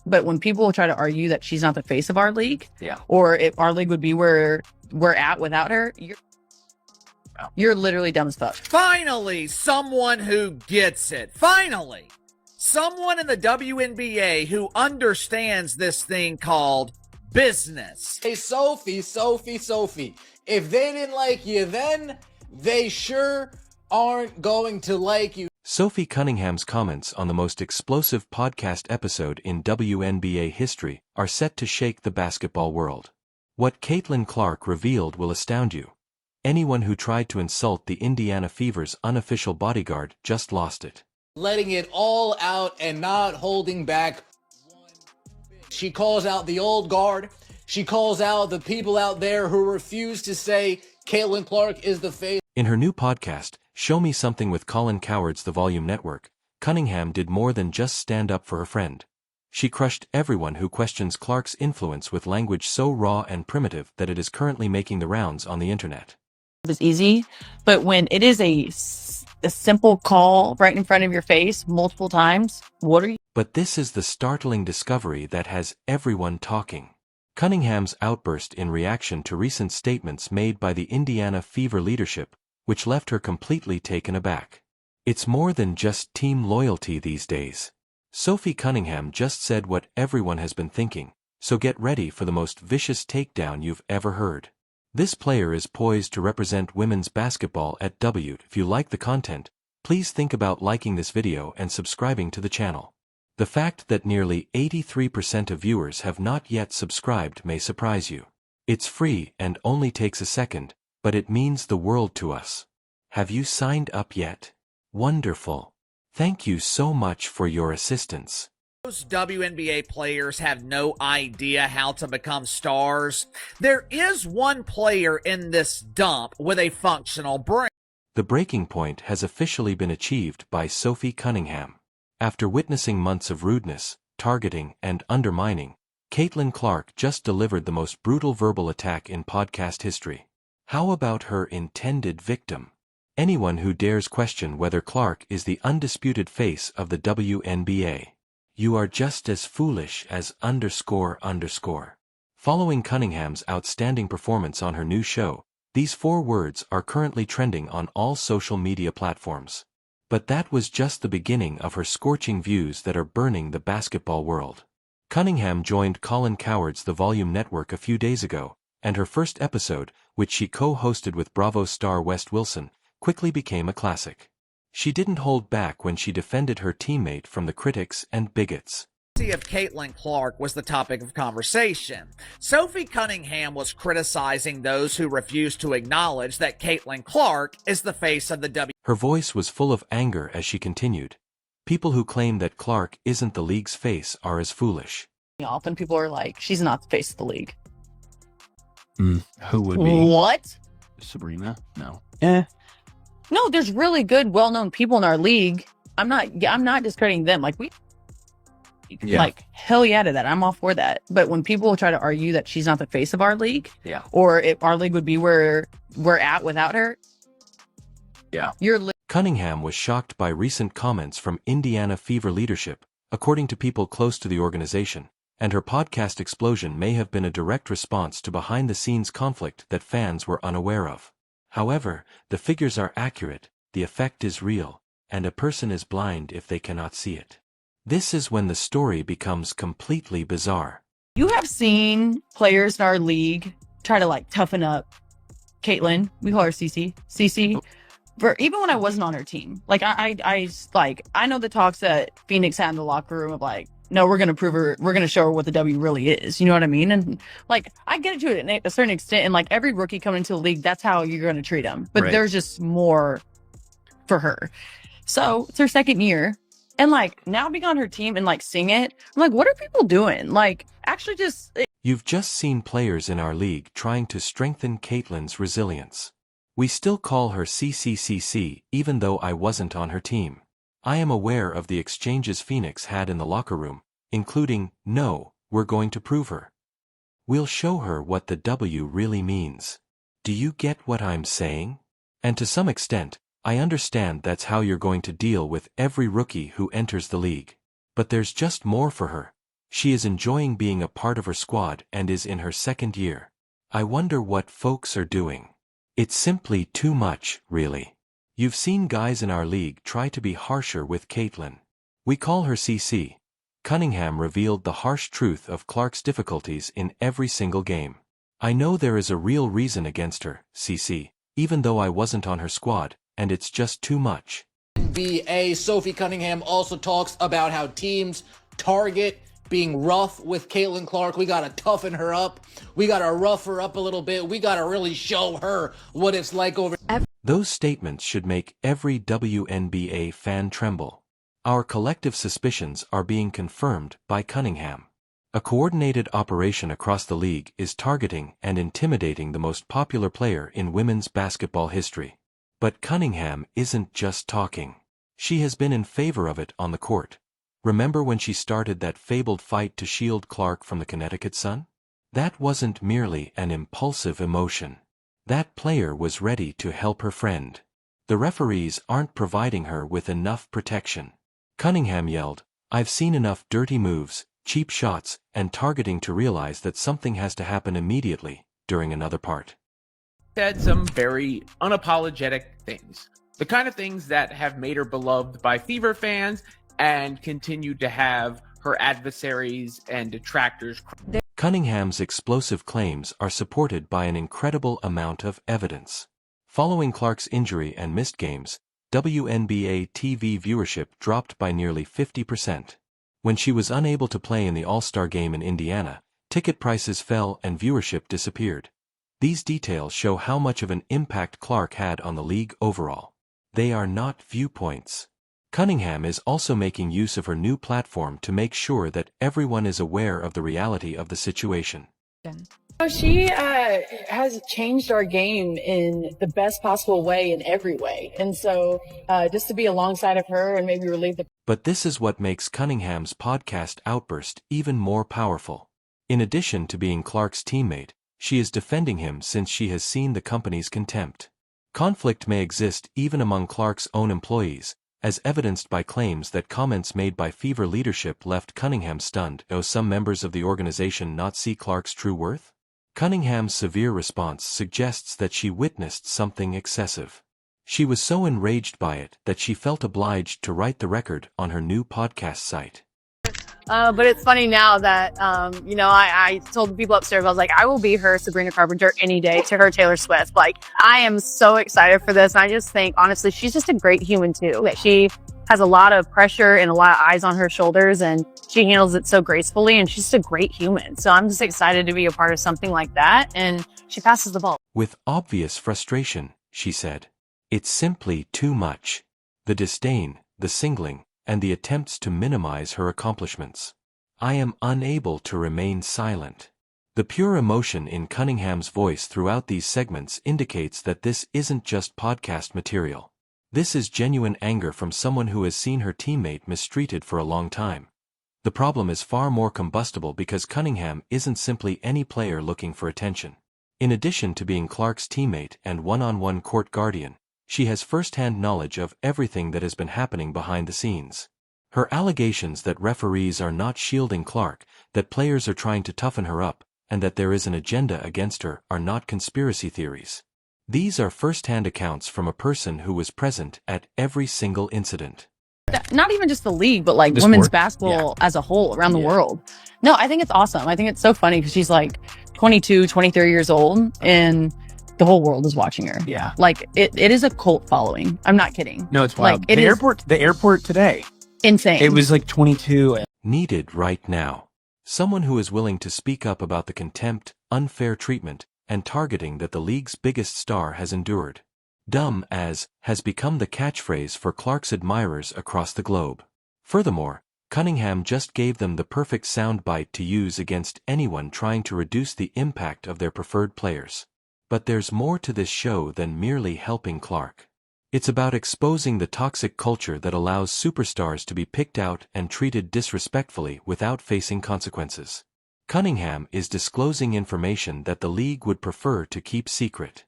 But when people try to argue that she's not the face of our league, Yeah. or if our league would be where we're at without her, you're literally dumb as fuck. Finally, someone who gets it. Finally, someone in the WNBA who understands this thing called business. Hey, Sophie. If they didn't like you then, they sure aren't going to like you. Sophie Cunningham's comments on the most explosive podcast episode in WNBA history are set to shake the basketball world. What Caitlin Clark revealed will astound you. Anyone who tried to insult the Indiana Fever's unofficial bodyguard just lost it. Letting it all out and not holding back. She calls out the old guard. She calls out the people out there who refuse to say Caitlin Clark is the face. In her new podcast, Show Me Something with Colin Cowherd's The Volume Network, Cunningham did more than just stand up for her friend. She crushed everyone who questions Clark's influence with language so raw and primitive that it is currently making the rounds on the internet. It's easy, but when it is a simple call right in front of your face multiple times, what are you? But this is the startling discovery that has everyone talking. Cunningham's outburst in reaction to recent statements made by the Indiana Fever leadership, which left her completely taken aback. It's more than just team loyalty these days. Sophie Cunningham just said what everyone has been thinking, so get ready for the most vicious takedown you've ever heard. This player is poised to represent women's basketball at W. If you like the content, please think about liking this video and subscribing to the channel. The fact that nearly 83% of viewers have not yet subscribed may surprise you. It's free and only takes a second, but it means the world to us. Have you signed up yet? Wonderful. Thank you so much for your assistance. Most WNBA players have no idea how to become stars. There is one player in this dump with a functional brain. The breaking point has officially been achieved by Sophie Cunningham. After witnessing months of rudeness, targeting, and undermining, Caitlin Clark just delivered the most brutal verbal attack in podcast history. How about her intended victim? Anyone who dares question whether Clark is the undisputed face of the WNBA. You are just as foolish as __. Following Cunningham's outstanding performance on her new show, these 4 words are currently trending on all social media platforms. But that was just the beginning of her scorching views that are burning the basketball world. Cunningham joined Colin Cowherd's The Volume Network a few days ago, and her first episode, which she co-hosted with Bravo star West Wilson, quickly became a classic. She didn't hold back when she defended her teammate from the critics and bigots. Of Caitlin Clark was the topic of conversation. Sophie Cunningham was criticizing those who refused to acknowledge that Caitlin Clark is the face of the W. Her voice was full of anger as she continued. People who claim that Clark isn't the league's face are as foolish. Often people are like, she's not the face of the league. Who would be? What? Sabrina? No. No, there's really good, well-known people in our league. I'm not discrediting them. Like, hell yeah to that. I'm all for that. But when people try to argue that she's not the face of our league, or if our league would be where we're at without her, Cunningham was shocked by recent comments from Indiana Fever leadership, according to people close to the organization, and her podcast explosion may have been a direct response to behind-the-scenes conflict that fans were unaware of. However, the figures are accurate, the effect is real, and a person is blind if they cannot see it. This is when the story becomes completely bizarre. You have seen players in our league try to toughen up Caitlin. We call her CC. CC. For even when I wasn't on her team, I know the talks that Phoenix had in the locker room of no, we're gonna prove her. We're gonna show her what the W really is. You know what I mean? And I get it to a certain extent. And every rookie coming into the league, that's how you're gonna treat them. But there's just more for her. So it's her second year. And now being on her team and seeing it, I'm what are people doing? Actually You've just seen players in our league trying to strengthen Caitlin's resilience. We still call her CCCC even though I wasn't on her team. I am aware of the exchanges Phoenix had in the locker room, including, no, we're going to prove her. We'll show her what the W really means. Do you get what I'm saying? And to some extent, I understand that's how you're going to deal with every rookie who enters the league. But there's just more for her. She is enjoying being a part of her squad and is in her second year. I wonder what folks are doing. It's simply too much, really. You've seen guys in our league try to be harsher with Caitlin. We call her CC. Cunningham revealed the harsh truth of Clark's difficulties in every single game. I know there is a real reason against her, CC, even though I wasn't on her squad, and it's just too much. WNBA, Sophie Cunningham also talks about how teams target being rough with Caitlin Clark. We got to toughen her up. We got to rough her up a little bit. We got to really show her what it's like over. Those statements should make every WNBA fan tremble. Our collective suspicions are being confirmed by Cunningham. A coordinated operation across the league is targeting and intimidating the most popular player in women's basketball history. But Cunningham isn't just talking. She has been in favor of it on the court. Remember when she started that fabled fight to shield Clark from the Connecticut Sun? That wasn't merely an impulsive emotion. That player was ready to help her friend. The referees aren't providing her with enough protection. Cunningham yelled, "I've seen enough dirty moves, cheap shots, and targeting to realize that something has to happen immediately," during another part. Said some very unapologetic things. The kind of things that have made her beloved by Fever fans and continued to have her adversaries and detractors. Cunningham's explosive claims are supported by an incredible amount of evidence. Following Clark's injury and missed games, WNBA TV viewership dropped by nearly 50%. When she was unable to play in the All-Star game in Indiana, ticket prices fell and viewership disappeared. These details show how much of an impact Clark had on the league overall. They are not viewpoints. Cunningham is also making use of her new platform to make sure that everyone is aware of the reality of the situation. She has changed our game in the best possible way in every way. And so just to be alongside of her and maybe relieve the... But this is what makes Cunningham's podcast outburst even more powerful. In addition to being Clark's teammate, she is defending him since she has seen the company's contempt. Conflict may exist even among Clark's own employees, as evidenced by claims that comments made by Fever leadership left Cunningham stunned. Do some members of the organization not see Clark's true worth? Cunningham's severe response suggests that she witnessed something excessive. She was so enraged by it that she felt obliged to write the record on her new podcast site. But it's funny now that, I told the people upstairs, I was like, I will be her Sabrina Carpenter any day to her Taylor Swift. Like, I am so excited for this. And I just think, honestly, she's just a great human too. She has a lot of pressure and a lot of eyes on her shoulders, and she handles it so gracefully, and she's just a great human. So I'm just excited to be a part of something like that. And she passes the ball. With obvious frustration, she said, "It's simply too much. The disdain, the singling, and the attempts to minimize her accomplishments. I am unable to remain silent." The pure emotion in Cunningham's voice throughout these segments indicates that this isn't just podcast material. This is genuine anger from someone who has seen her teammate mistreated for a long time. The problem is far more combustible because Cunningham isn't simply any player looking for attention. In addition to being Clark's teammate and one-on-one court guardian, she has first-hand knowledge of everything that has been happening behind the scenes. Her allegations that referees are not shielding Clark, that players are trying to toughen her up, and that there is an agenda against her are not conspiracy theories. These are first-hand accounts from a person who was present at every single incident. Not even just the league, but like The women's sport? basketball as a whole around the world. No, I think it's awesome. I think it's so funny because she's like 22, 23 years old, and the whole world is watching her. Yeah. Like it is a cult following. I'm not kidding. No, it's wild. Like, it the is airport today. insane. It was like 22. Needed right now. Someone who is willing to speak up about the contempt, unfair treatment, and targeting that the league's biggest star has endured. "Dumb as" has become the catchphrase for Clark's admirers across the globe. Furthermore, Cunningham just gave them the perfect soundbite to use against anyone trying to reduce the impact of their preferred players. But there's more to this show than merely helping Clark. It's about exposing the toxic culture that allows superstars to be picked out and treated disrespectfully without facing consequences. Cunningham is disclosing information that the league would prefer to keep secret.